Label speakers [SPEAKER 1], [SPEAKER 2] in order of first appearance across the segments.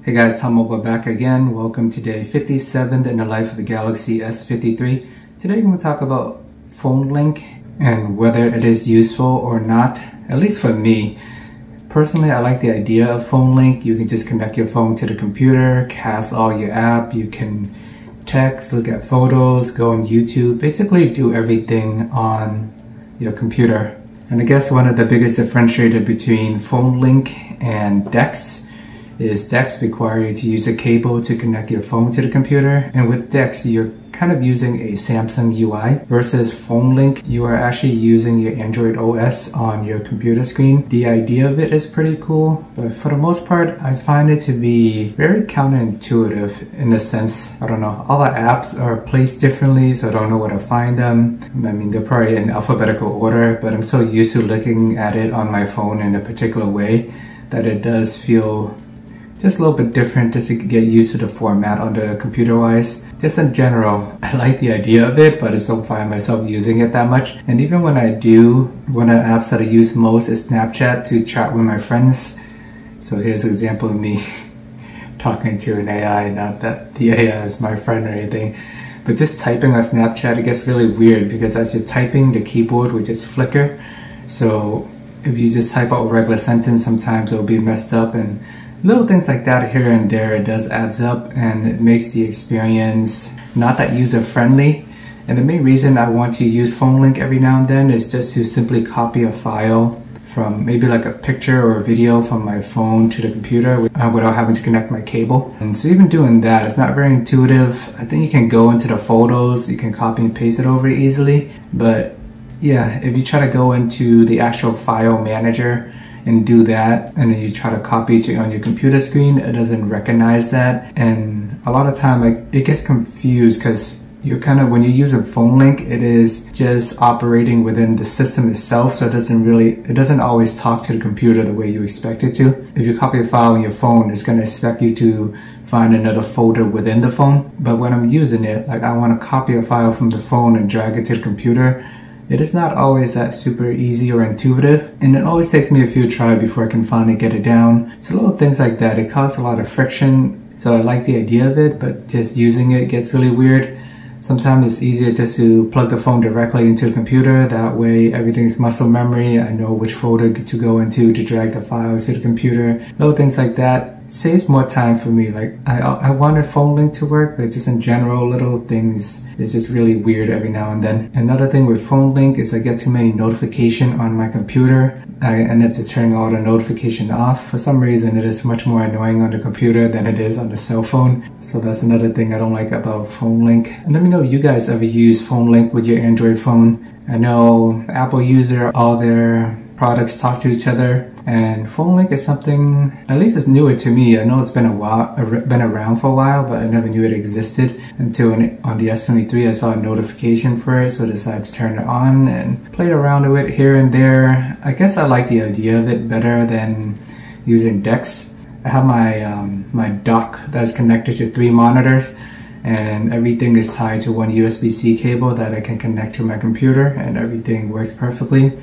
[SPEAKER 1] Hey guys, Tom Mobile back again. Welcome to day 57 in the life of the Galaxy S23. Today I'm going to talk about phone link and whether it is useful or not, at least for me. Personally, I like the idea of phone link. You can just connect your phone to the computer, cast all your app, you can text, look at photos, go on YouTube, basically do everything on your computer. And I guess one of the biggest differentiator between phone link and DeX is DeX require you to use a cable to connect your phone to the computer, and with DeX you're kind of using a Samsung UI versus phone link you are actually using your Android OS on your computer screen. The idea of it is pretty cool, but for the most part I find it to be very counterintuitive in a sense. I don't know, all the apps are placed differently, so I don't know where to find them. I mean, they're probably in alphabetical order, but I'm so used to looking at it on my phone in a particular way that it does feel just a little bit different just to get used to the format on the computer wise. Just in general, I like the idea of it, but I just don't find myself using it that much. And even when I do, one of the apps that I use most is Snapchat to chat with my friends. So here's an example of me talking to an AI, not that the AI is my friend or anything. But just typing on Snapchat, it gets really weird because as you're typing, the keyboard will just flicker. So if you just type out a regular sentence, sometimes it'll be messed up, and little things like that here and there, it does adds up and it makes the experience not that user-friendly. And the main reason I want to use phone link every now and then is just to simply copy a file from maybe like a picture or a video from my phone to the computer without having to connect my cable. And so even doing that, it's not very intuitive. I think you can go into the photos, you can copy and paste it over easily, but yeah, if you try to go into the actual file manager and do that, and then you try to copy it on your computer screen, it doesn't recognize that. And a lot of time it gets confused because you're kind of, when you use a phone link, it is just operating within the system itself, so it doesn't always talk to the computer the way you expect it to. If you copy a file on your phone, it's going to expect you to find another folder within the phone. But when I'm using it, like I want to copy a file from the phone and drag it to the computer, it is not always that super easy or intuitive, and it always takes me a few tries before I can finally get it down. So little things like that, it causes a lot of friction. So I like the idea of it, but just using it gets really weird. Sometimes it's easier just to plug the phone directly into the computer. That way everything's muscle memory. I know which folder to go into to drag the files to the computer. Little things like that saves more time for me. Like I wanted phone link to work, but just in general, little things, it's just really weird every now and then. Another thing with phone link is I get too many notifications on my computer. I end up just turning all the notification off. For some reason, it is much more annoying on the computer than it is on the cell phone. So that's another thing I don't like about phone link. And let me know if you guys ever use phone link with your Android phone. I know Apple user, all their products talk to each other, and phone link is something, at least it's newer to me. I know it's been around for a while, but I never knew it existed until on the S23 I saw a notification for it, so I decided to turn it on and played around with it here and there. I guess I like the idea of it better than using DeX. I have my dock that's connected to 3 monitors, and everything is tied to one USB-C cable that I can connect to my computer, and everything works perfectly.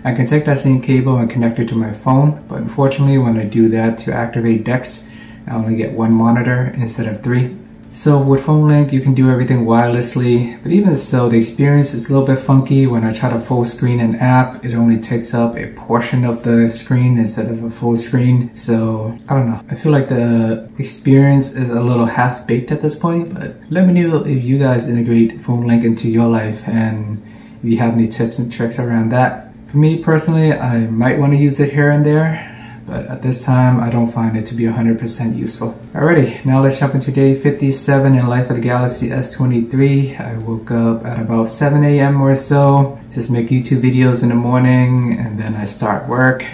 [SPEAKER 1] I can take that same cable and connect it to my phone, but unfortunately when I do that to activate DeX, I only get 1 monitor instead of 3. So with phone link, you can do everything wirelessly, but even so, the experience is a little bit funky. When I try to full screen an app, it only takes up a portion of the screen instead of a full screen. So I don't know, I feel like the experience is a little half-baked at this point, but let me know if you guys integrate phone link into your life and if you have any tips and tricks around that. For me personally, I might want to use it here and there, but at this time, I don't find it to be 100% useful. Alrighty, now let's jump into day 57 in life of the Galaxy S23. I woke up at about 7 a.m. or so, just make YouTube videos in the morning, and then I start work.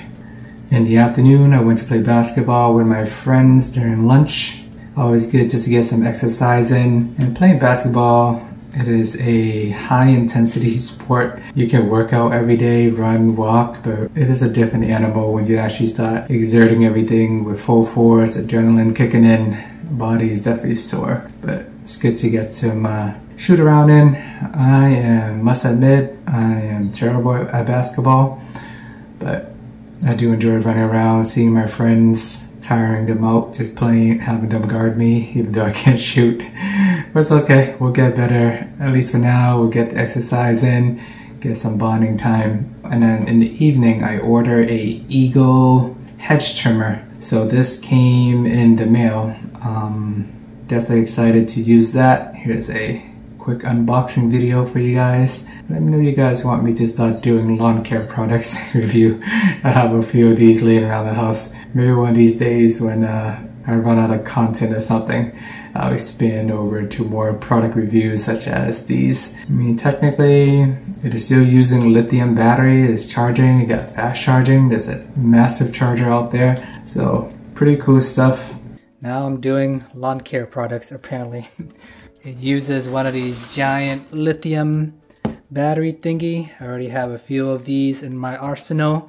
[SPEAKER 1] In the afternoon, I went to play basketball with my friends during lunch. Always good just to get some exercise in, and playing basketball, it is a high intensity sport. You can work out every day, run, walk, but it is a different animal when you actually start exerting everything with full force, adrenaline kicking in. Body is definitely sore, but it's good to get some shoot around in. Must admit, I am terrible at basketball, but I do enjoy running around, seeing my friends tiring them out, just playing, having them guard me, even though I can't shoot. But it's okay, we'll get better. At least for now, we'll get the exercise in, get some bonding time. And then in the evening, I order a Eagle hedge trimmer. So this came in the mail. Definitely excited to use that. Here's a quick unboxing video for you guys. Let me know if you guys want me to start doing lawn care products review. I have a few of these laying around the house. Maybe one of these days when I run out of content or something, I'll expand over to more product reviews such as these. I mean, technically, it is still using lithium battery. It's charging, you got fast charging. There's a massive charger out there. So pretty cool stuff. Now I'm doing lawn care products apparently. It uses one of these giant lithium battery thingy. I already have a few of these in my arsenal.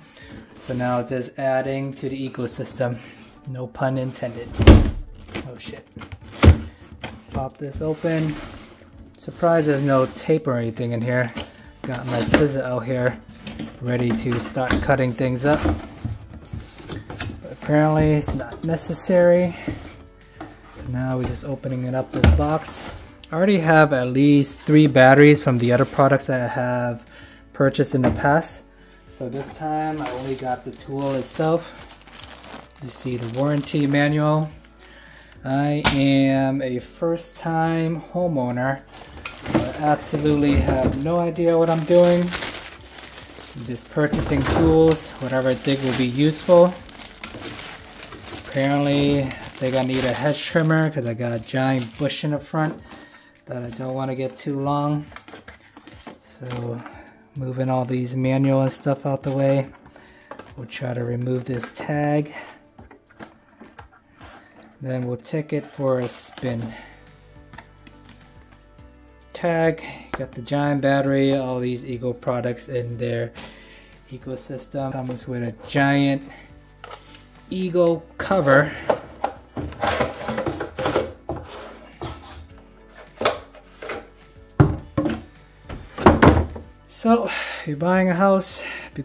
[SPEAKER 1] So now it's just adding to the ecosystem. No pun intended. Oh shit. Pop this open. Surprised there's no tape or anything in here. Got my scissor out here ready to start cutting things up. But apparently it's not necessary. So now we're just opening it up this box. I already have at least 3 batteries from the other products that I have purchased in the past. So this time I only got the tool itself. You see the warranty manual. I am a first-time homeowner, so I absolutely have no idea what I'm doing. I'm just purchasing tools, whatever I think will be useful. Apparently, I think I need a hedge trimmer because I got a giant bush in the front that I don't want to get too long. So, moving all these manual and stuff out the way. We'll try to remove this tag. Then we'll take it for a spin. Tag, got the giant battery, all these Eagle products in their ecosystem. Comes with a giant Eagle cover. So, if you're buying a house, be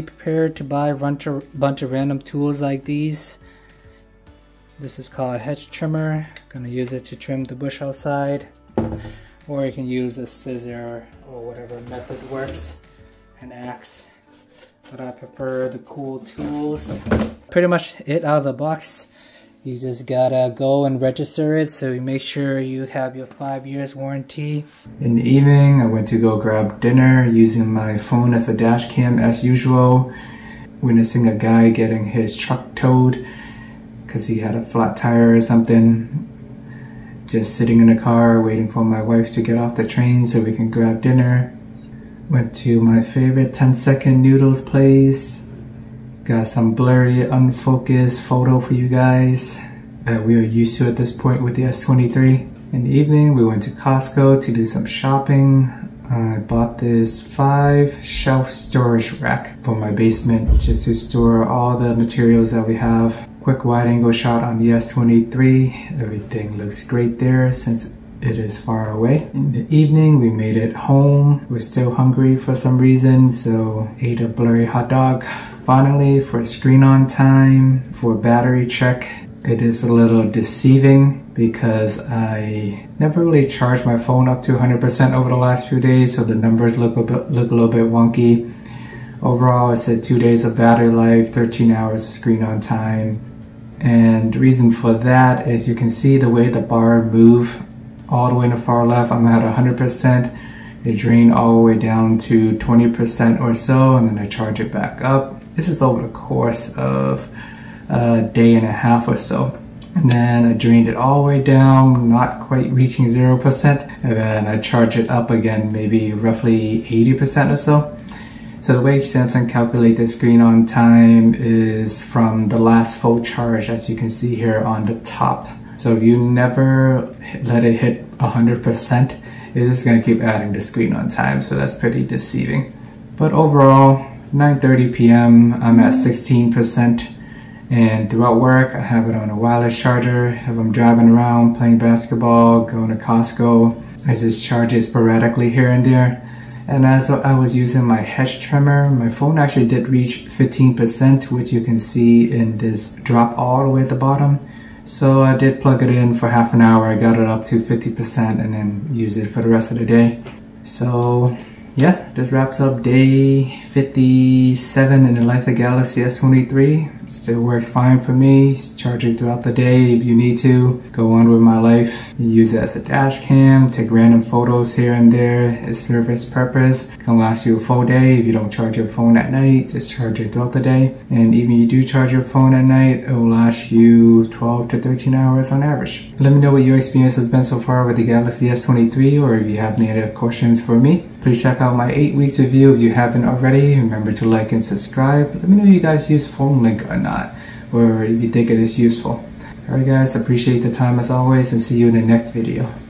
[SPEAKER 1] prepared to buy a bunch of random tools like these. This is called a hedge trimmer. Gonna use it to trim the bush outside. Or you can use a scissor or whatever method works. An axe. But I prefer the cool tools. Pretty much it out of the box. You just gotta go and register it, so you make sure you have your 5 years warranty. In the evening, I went to go grab dinner using my phone as a dash cam as usual. Witnessing a guy getting his truck towed because he had a flat tire or something. Just sitting in the car waiting for my wife to get off the train so we can grab dinner. Went to my favorite 10-second noodles place. Got some blurry, unfocused photo for you guys that we are used to at this point with the S23. In the evening, we went to Costco to do some shopping. I bought this 5-shelf storage rack for my basement just to store all the materials that we have. Quick wide angle shot on the S23. Everything looks great there since it is far away. In the evening, we made it home. We're still hungry for some reason, so ate a blurry hot dog. Finally, for screen on time, for battery check, it is a little deceiving because I never really charged my phone up to 100% over the last few days, so the numbers look a little bit wonky. Overall, it said 2 days of battery life, 13 hours of screen on time. And the reason for that is you can see the way the bar move all the way in the far left. I'm at 100%. It drained all the way down to 20% or so, and then I charge it back up. This is over the course of a day and a half or so. And then I drained it all the way down, not quite reaching 0%. And then I charge it up again, maybe roughly 80% or so. So the way Samsung calculates the screen on time is from the last full charge, as you can see here on the top. So if you never let it hit 100%, it's just gonna keep adding the screen on time. So that's pretty deceiving. But overall, 9:30 p.m. I'm at 16%, and throughout work I have it on a wireless charger. If I'm driving around playing basketball, going to Costco, I just charge it sporadically here and there. And as I was using my hedge trimmer, my phone actually did reach 15%, which you can see in this drop all the way at the bottom. So I did plug it in for half an hour. I got it up to 50% and then use it for the rest of the day. So yeah, this wraps up day 57 in the life of Galaxy S23. Still works fine for me. Charge it throughout the day if you need to. Go on with my life. Use it as a dash cam, take random photos here and there. It serves its purpose. Can last you a full day if you don't charge your phone at night. Just charge it throughout the day. And even if you do charge your phone at night, it will last you 12 to 13 hours on average. Let me know what your experience has been so far with the Galaxy S23, or if you have any other questions for me. Please check out my 8 weeks review if you haven't already. Remember to like and subscribe. Let me know if you guys use PhoneLink or not, or if you think it is useful. Alright guys, appreciate the time as always, and see you in the next video.